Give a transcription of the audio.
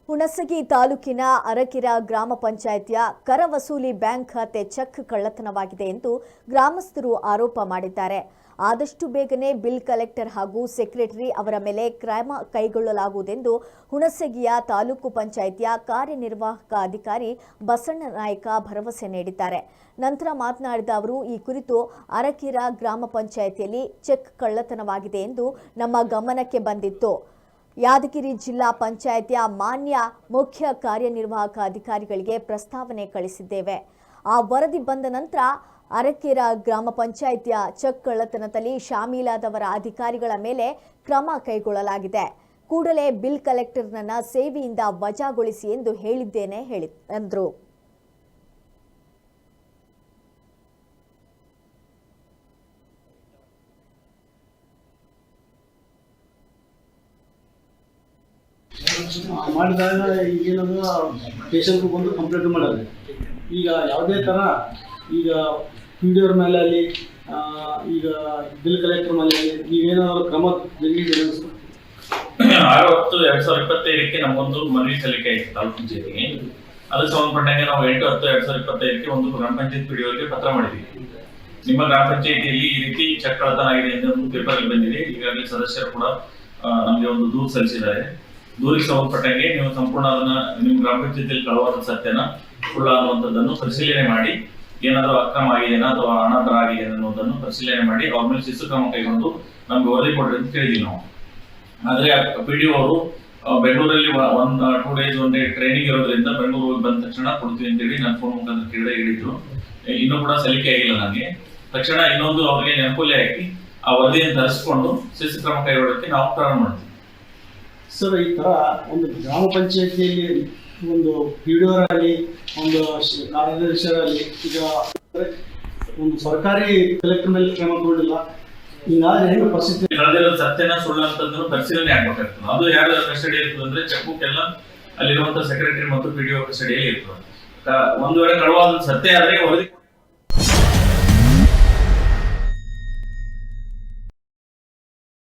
ಹುಣಸಗಿ ತಾಲೂಕಿನ ಅರಕೆರೆ ಗ್ರಾಮ ಪಂಚಾಯಿತಿಯ ಕರ ವಸೂಲಿ ಬ್ಯಾಂಕ್ ಖಾತೆ ಚೆಕ್ ಕಳ್ಳತನವಾಗಿದೆ ಎಂದು ಗ್ರಾಮಸ್ಥರು ಆರೋಪ ಮಾಡಿದ್ದಾರೆ. ಆದಷ್ಟು ಬೇಗನೆ ಬಿಲ್ ಕಲೆಕ್ಟರ್ ಹಾಗೂ ಸೆಕ್ರೆಟರಿ ಅವರ ಮೇಲೆ ಕ್ರಮ ಕೈಗೊಳ್ಳಲಾಗುವುದೆಂದು ಹುಣಸಗಿಯ ತಾಲೂಕು ಪಂಚಾಯಿತಿಯ ಕಾರ್ಯನಿರ್ವಾಹಕ ಅಧಿಕಾರಿ ಬಸಣ್ಣ ನಾಯಕ ಭರವಸೆ ನೀಡಿದ್ದಾರೆ. ನಂತರ ಮಾತನಾಡಿದ ಅವರು, ಈ ಕುರಿತು ಅರಕೆರೆ ಗ್ರಾಮ ಪಂಚಾಯಿತಿಯಲ್ಲಿ ಚೆಕ್ ಕಳ್ಳತನವಾಗಿದೆ ಎಂದು ನಮ್ಮ ಗಮನಕ್ಕೆ ಬಂದಿತ್ತು. ಯಾದಗಿರಿ ಜಿಲ್ಲಾ ಪಂಚಾಯಿತಿಯ ಮಾನ್ಯ ಮುಖ್ಯ ಕಾರ್ಯನಿರ್ವಾಹಕ ಅಧಿಕಾರಿಗಳಿಗೆ ಪ್ರಸ್ತಾವನೆ ಕಳಿಸಿದ್ದೇವೆ. ಆ ವರದಿ ಬಂದ ನಂತರ ಅರಕೆರೆ ಗ್ರಾಮ ಪಂಚಾಯಿತಿಯ ಚೆಕ್ ಕಳ್ಳತನದಲ್ಲಿ ಶಾಮೀಲಾದವರ ಅಧಿಕಾರಿಗಳ ಮೇಲೆ ಕ್ರಮ ಕೈಗೊಳ್ಳಲಾಗಿದೆ. ಕೂಡಲೇ ಬಿಲ್ ಕಲೆಕ್ಟರ್ನನ್ನ ಸೇವೆಯಿಂದ ವಜಾಗೊಳಿಸಿ ಎಂದು ಹೇಳಿದ್ದೇನೆ ಎಂದರು. ಮಾಡಿದಾಗ ಈಗೇನಂದ್ರೆ ಪೇಷಂಟ್ ಬಂದು ಕಂಪ್ಲೇಂಟ್ ಮಾಡೋದು. ಈಗ ಯಾವುದೇ ಥರ ಈಗ ಪಿ ಡಿ ಅವ್ರ ಮೇಲೆ ಅಲ್ಲಿ ಈಗ ಬಿಲ್ ಕಲೆಕ್ಟರ್ ಮೇಲೆ ನೀವೇನಾದರೂ ಕ್ರಮ ಜರುಗಿದ್ದೀರಿ? 6/10/2025 ನಮಗೊಂದು ಮನವಿ ಸಲ್ಲಿಕೆ ಆಯಿತು ತಾಲೂಕು ಪಂಚಾಯತಿಗೆ. ಅದಕ್ಕೆ ಸಂಬಂಧಪಟ್ಟಂಗೆ ನಾವು 8/10/2025 ಒಂದು ಗ್ರಾಮ ಪಂಚಾಯತ್ ಪಿ ಡಿ ಅವರಿಗೆ ಪತ್ರ ಮಾಡಿದ್ವಿ. ನಿಮ್ಮ ಗ್ರಾಮ ಪಂಚಾಯತಿಯಲ್ಲಿ ಈ ರೀತಿ ಚೆಕ್ ಕಳ್ಳತನ ಆಗಿದೆ ಎಂದು ಒಂದು ಪೇಪರ್ ಬಂದಿದೆ. ಈಗಾಗಲೇ ಸದಸ್ಯರು ಕೂಡ ನಮಗೆ ಒಂದು ದೂರು ಸಲ್ಲಿಸಿದ್ದಾರೆ. ದೂರಿಗೆ ಸಂಬಂಧಪಟ್ಟಂಗೆ ನೀವು ಸಂಪೂರ್ಣ ಅದನ್ನ ನಿಮ್ಮ ಗ್ರಾಮ ಪಂಚಾಯತಿಯಲ್ಲಿ ಕಳವಾದ ಸತ್ಯನ ಸುಳ್ಳು ಅನ್ನುವಂಥದ್ದನ್ನು ಪರಿಶೀಲನೆ ಮಾಡಿ, ಏನಾದರೂ ಅಕ್ರಮ ಆಗಿದೆನಾ ಅಥವಾ ಅನಾಥರ ಆಗಿದೆ ಅನ್ನೋದನ್ನು ಪರಿಶೀಲನೆ ಮಾಡಿ ಅವ್ರ ಮೇಲೆ ಶಿಸ್ತು ಕ್ರಮ ಕೈಗೊಂಡು ನಮ್ಗೆ ವರದಿ ಕೊಡ್ರಿ ಅಂತ ಕೇಳಿದ್ವಿ ನಾವು. ಆದ್ರೆ ಪಿ ಡಿ ಅವರು ಬೆಂಗಳೂರಲ್ಲಿ 2 days 1 day ಟ್ರೈನಿಂಗ್ ಇರೋದ್ರಿಂದ ಬೆಂಗಳೂರು ಹೋಗಿ ಬಂದ ತಕ್ಷಣ ಕೊಡ್ತೀವಿ ಅಂತೇಳಿ ನಾನು ಫೋನ್ ಮುಖಾಂತರ ಕೇಳಿದೆ ಹೇಳಿದ್ರು. ಇನ್ನೂ ಕೂಡ ಸಲ್ಲಿಕೆ ಆಗಿಲ್ಲ ನನಗೆ. ತಕ್ಷಣ ಇನ್ನೊಂದು ಅವ್ರಿಗೆ ನೆನಪುಲೆ ಹಾಕಿ ಆ ವರದಿಯನ್ನು ತರಿಸ್ಕೊಂಡು ಶಿಸ್ತು ಕ್ರಮ ಕೈಗೊಳ್ಳೋಕ್ಕೆ ನಾವು ಪ್ರಾರಂಭ ಮಾಡ್ತೀವಿ. ಸರ್, ಈ ಥರ ಒಂದು ಗ್ರಾಮ ಪಂಚಾಯತಿಯಲ್ಲಿ ಒಂದು ಪಿ ಡಿ ಅವರಲ್ಲಿ ಒಂದು ಕಾರ್ಯದರ್ಶಿಯಲ್ಲಿ ಈಗ ಒಂದು ಸರ್ಕಾರಿ ಕಲೆಕ್ಟರ್ ಮೇಲೆ ಕ್ರಮ ತಗೊಂಡಿಲ್ಲ. ಹಿಂಗಾಗಿ ಏನು ಪರಿಸ್ಥಿತಿ ಸತ್ಯನ ಸುಳ್ಳು ಅಂತಂದ್ರೆ ಪರಿಶೀಲನೆ ಆಗ್ಬೇಕಾಗ್ತದೆ. ಅದು ಯಾರ ಕಸ್ಟಡಿ ಇರ್ತದೆ ಅಂದ್ರೆ ಚೆಕ್ ಬುಕ್ ಎಲ್ಲ ಅಲ್ಲಿರುವಂತಹ ಸೆಕ್ರೆಟರಿ ಮತ್ತು ಪಿ ಡಿ ಒ ಕಸ್ಟಡಿಯಲ್ಲಿ ಇರ್ತದೆ. ಒಂದು ವೇಳೆ ಕಳುವಾದ ಸತ್ಯ ಆದ್ರೆ ವರದಿ